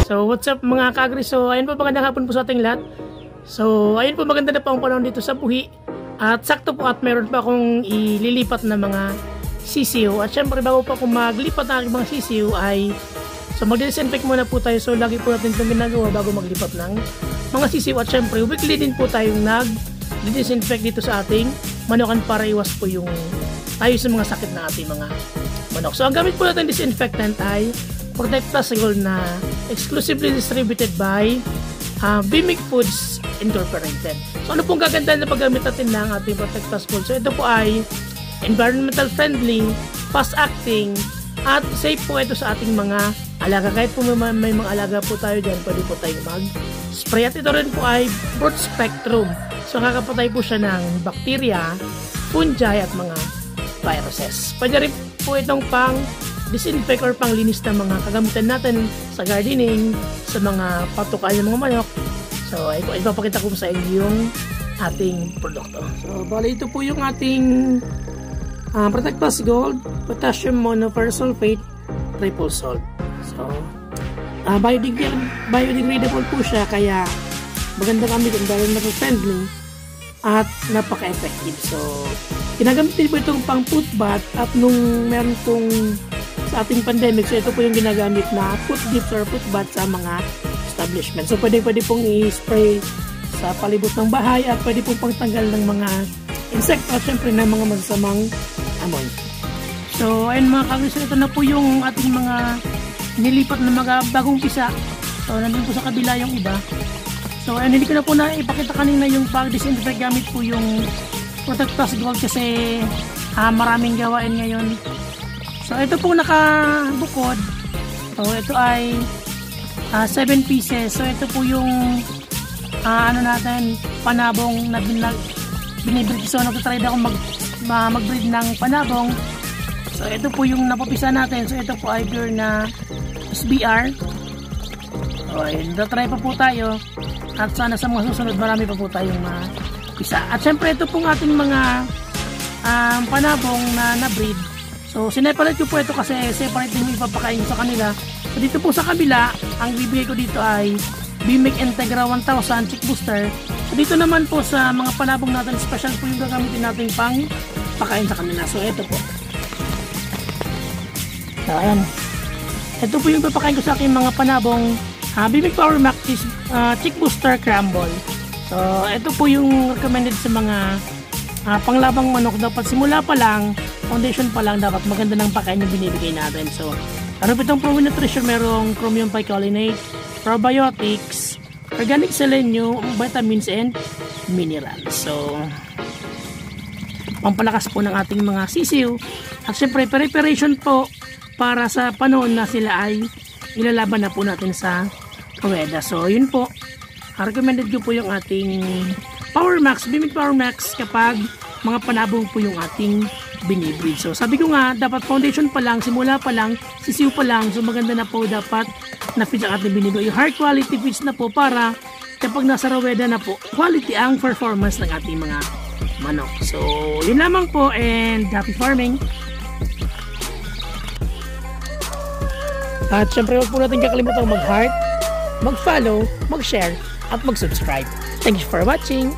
So what's up mga ka-agri? So ayun po, magandang hapon po sa ating lahat. So ayun po, maganda na po ang panahon dito sa Buhi. At sakto po at meron pa akong ililipat na mga sisiw. At syempre bago pa ako maglipat ng aking mga sisiw ay mag-disinfect muna po tayo. So lagi po natin itong ginagawa bago maglipat ng mga sisiw. At syempre weekly din po tayong nag-disinfect dito sa ating manokan para iwas po yung tayo sa mga sakit ng ating mga manok. So ang gamit po natin disinfectant ay Protect Plus Gold na exclusively distributed by Bimic Foods Incorporated. So ano pong gaganda na paggamit natin ng ating Protect Plus Gold? So ito po ay environmental friendly, fast acting, at safe po ito sa ating mga alaga. Kahit po may mga alaga po tayo dyan, pwede po tayong mag-spray. At ito rin po ay broad spectrum. So kakapatay po siya ng bacteria, fungi at mga viruses. Pwede rin po itong pang disinfect or panglinis ng mga kagamitan natin sa gardening, sa mga patukan ng mga manok. So ipapakita ko sa inyo yung ating produkto. So bali ito po yung ating Protect Plus Gold Potassium Monofersulfate Triple Salt. So biodegradable po siya, kaya maganda kami kung environmental friendly at napaka-effective. So ginagamit din po itong pang food bath, at nung meron pong sa ating pandemic, so ito po yung ginagamit na food dips or food bath sa mga establishment. So pwede pong i-spray sa palibot ng bahay at pwede pong pangtanggal ng mga insekto at syempre ng mga masasamang amoy. So ayun mga kagris, ito na po yung ating mga nilipat na mga bagong pisa. So nandun po sa kabila yung iba. So ayun, hindi ko na po na ipakita kanina yung pag-disinfect gamit po yung Protect Plus Gold kasi maraming gawain ngayon. So ito po nakabukod. So ito ay 7 pieces. So ito po yung natin, panabong na binibreed. So nagtatry na ako mag-breed ng panabong. So ito po yung napapisa natin. So ito po ay pure na SBR. So ayun, tatry pa po tayo. At sana sa mga susunod marami pa po tayong mapisa. At syempre ito pong ating mga panabong na na-breed. So sineparate ko po ito kasi separate din yung ipapakain sa kanila. So dito po sa kabila, ang bibigay ko dito ay Bimic Integra 1000 Chick Booster. So dito naman po sa mga panabong natin, special po yung gagamitin natin pang pakain sa kanila. So ito po. So ayan. Ito po yung ipapakain ko sa aking mga panabong Bimic Power Max Chick Booster Crumble. So ito po yung recommended sa mga panglabang manok. Dapat simula pa lang, foundation pa lang, dapat maganda ng pakain yung binibigay natin. So ano po itong Pro Nutrition? Merong chromium picolinate, probiotics, organic selenium, vitamins and minerals. So pampalakas po ng ating mga sisiw. At syempre preparation po para sa panahon na sila ay ilalaban na po natin sa rueda. So yun po, recommended ko po yung ating Power Max, Bimic Power Max kapag mga panabong po yung ating binibreed. So sabi ko nga, dapat foundation pa lang, simula pa lang, sisiw pa lang. So maganda na po dapat na feeds ang ating binibreed. Yung high quality feeds na po para kapag nasa raweda na po, quality ang performance ng ating mga manok. So yun lamang po, and happy farming. At syempre huwag po natin kakalimutan mag-heart, mag-follow, mag-share at mag-subscribe. Thank you for watching.